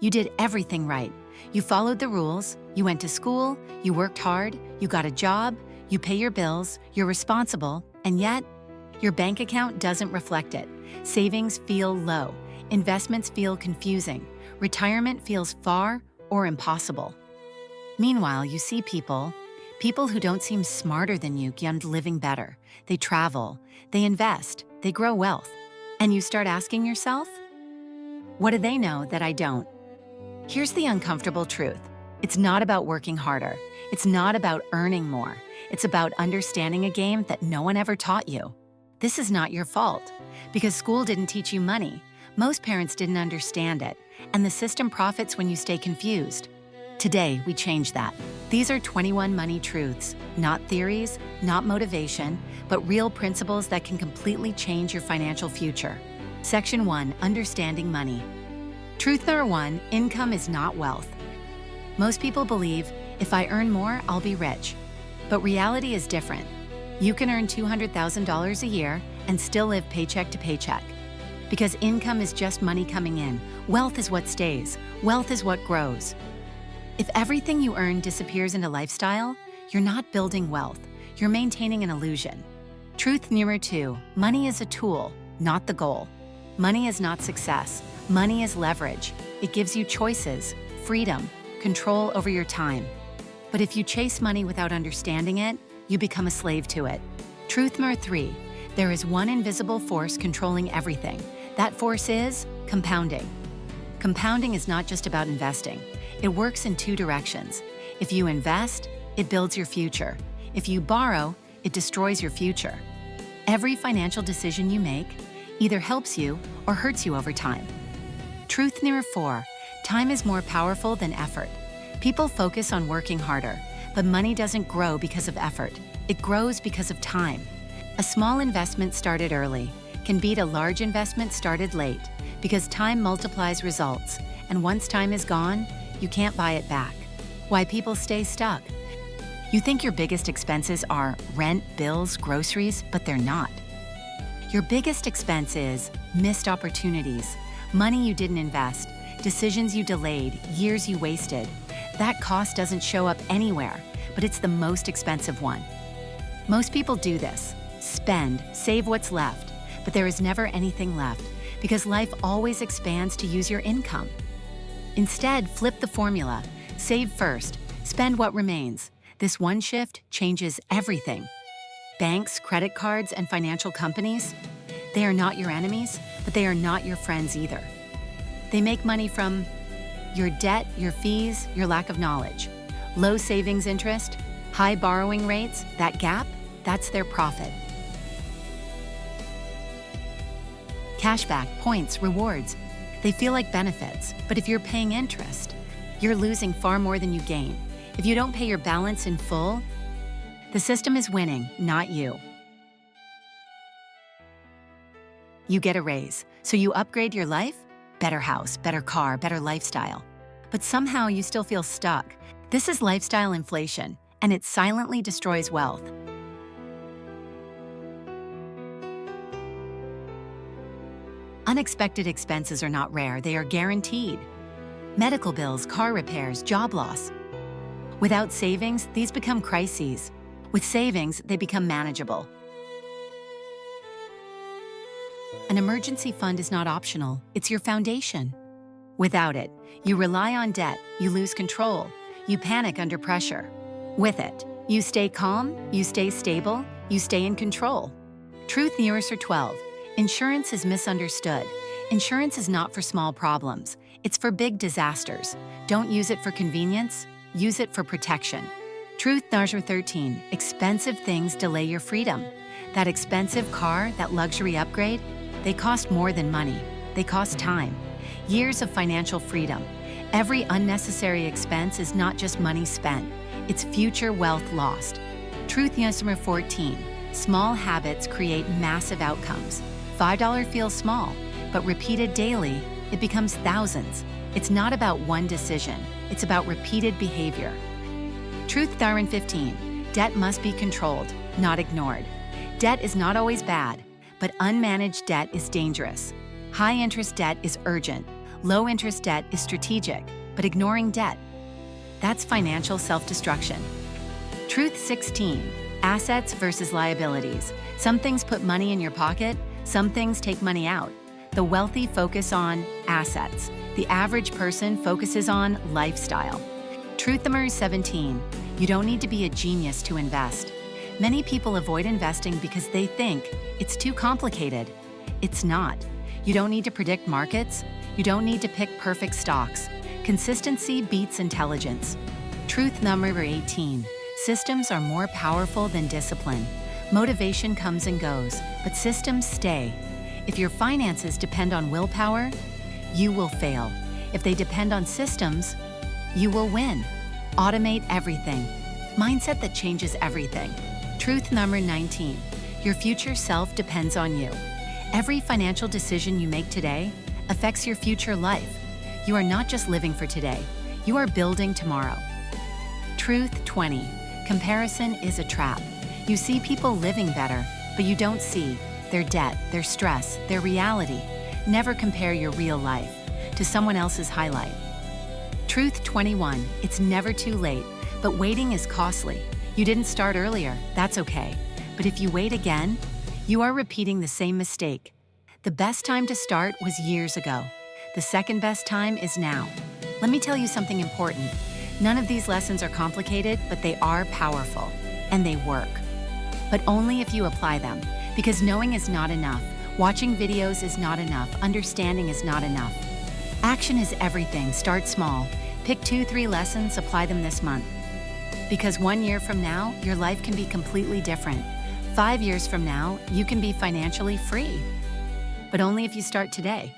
You did everything right. You followed the rules, you went to school, you worked hard, you got a job, you pay your bills, you're responsible, and yet, your bank account doesn't reflect it. Savings feel low, investments feel confusing, retirement feels far or impossible. Meanwhile, you see people who don't seem smarter than you get living better. They travel, they invest, they grow wealth. And you start asking yourself, what do they know that I don't? Here's the uncomfortable truth. It's not about working harder. It's not about earning more. It's about understanding a game that no one ever taught you. This is not your fault. Because school didn't teach you money, most parents didn't understand it, and the system profits when you stay confused. Today, we change that. These are 21 money truths, not theories, not motivation, but real principles that can completely change your financial future. Section 1, Understanding Money. Truth number 1, income is not wealth. Most people believe, if I earn more, I'll be rich. But reality is different. You can earn $200,000 a year and still live paycheck to paycheck. Because income is just money coming in. Wealth is what stays. Wealth is what grows. If everything you earn disappears into lifestyle, you're not building wealth. You're maintaining an illusion. Truth number 2, money is a tool, not the goal. Money is not success. Money is leverage. It gives you choices, freedom, control over your time. But if you chase money without understanding it, you become a slave to it. Truth number 3, there is one invisible force controlling everything. That force is compounding. Compounding is not just about investing. It works in 2 directions. If you invest, it builds your future. If you borrow, it destroys your future. Every financial decision you make either helps you or hurts you over time. Truth number 4, time is more powerful than effort. People focus on working harder, but money doesn't grow because of effort. It grows because of time. A small investment started early can beat a large investment started late because time multiplies results, and once time is gone, you can't buy it back. Why people stay stuck. You think your biggest expenses are rent, bills, groceries, but they're not. Your biggest expense is missed opportunities, money you didn't invest, decisions you delayed, years you wasted. That cost doesn't show up anywhere, but it's the most expensive one. Most people do this. Spend, save what's left, but there is never anything left because life always expands to use your income. Instead, flip the formula. Save first, spend what remains. This one shift changes everything. Banks, credit cards, and financial companies, they are not your enemies, but they are not your friends either. They make money from your debt, your fees, your lack of knowledge. Low savings interest, high borrowing rates, that gap, that's their profit. Cashback, points, rewards, they feel like benefits, but if you're paying interest, you're losing far more than you gain. If you don't pay your balance in full, the system is winning, not you. You get a raise, so you upgrade your life? Better house, better car, better lifestyle. But somehow you still feel stuck. This is lifestyle inflation, and it silently destroys wealth. Unexpected expenses are not rare, they are guaranteed. Medical bills, car repairs, job loss. Without savings, these become crises. With savings, they become manageable. An emergency fund is not optional, it's your foundation. Without it, you rely on debt, you lose control, you panic under pressure. With it, you stay calm, you stay stable, you stay in control. Truth number 12. Insurance is misunderstood. Insurance is not for small problems. It's for big disasters. Don't use it for convenience, use it for protection. Truth number 13. Expensive things delay your freedom. That expensive car, that luxury upgrade, they cost more than money. They cost time. Years of financial freedom. Every unnecessary expense is not just money spent. It's future wealth lost. Truth number 14. Small habits create massive outcomes. $5 feels small, but repeated daily, it becomes thousands. It's not about one decision. It's about repeated behavior. Truth number 15. Debt must be controlled, not ignored. Debt is not always bad, but unmanaged debt is dangerous. High-interest debt is urgent. Low-interest debt is strategic, but ignoring debt, that's financial self-destruction. Truth 16, assets versus liabilities. Some things put money in your pocket, some things take money out. The wealthy focus on assets. The average person focuses on lifestyle. Truth number 17, you don't need to be a genius to invest. Many people avoid investing because they think it's too complicated. It's not. You don't need to predict markets. You don't need to pick perfect stocks. Consistency beats intelligence. Truth number 18, systems are more powerful than discipline. Motivation comes and goes, but systems stay. If your finances depend on willpower, you will fail. If they depend on systems, you will win. Automate everything. Mindset that changes everything. Truth number 19, your future self depends on you. Every financial decision you make today affects your future life. You are not just living for today, you are building tomorrow. Truth 20, comparison is a trap. You see people living better, but you don't see their debt, their stress, their reality. Never compare your real life to someone else's highlight. Truth 21, it's never too late, but waiting is costly. You didn't start earlier, that's okay. But if you wait again, you are repeating the same mistake. The best time to start was years ago. The second best time is now. Let me tell you something important. None of these lessons are complicated, but they are powerful, and they work. But only if you apply them, because knowing is not enough. Watching videos is not enough. Understanding is not enough. Action is everything. Start small. Pick 2-3 lessons, apply them this month. Because 1 year from now, your life can be completely different. 5 years from now, you can be financially free. But only if you start today.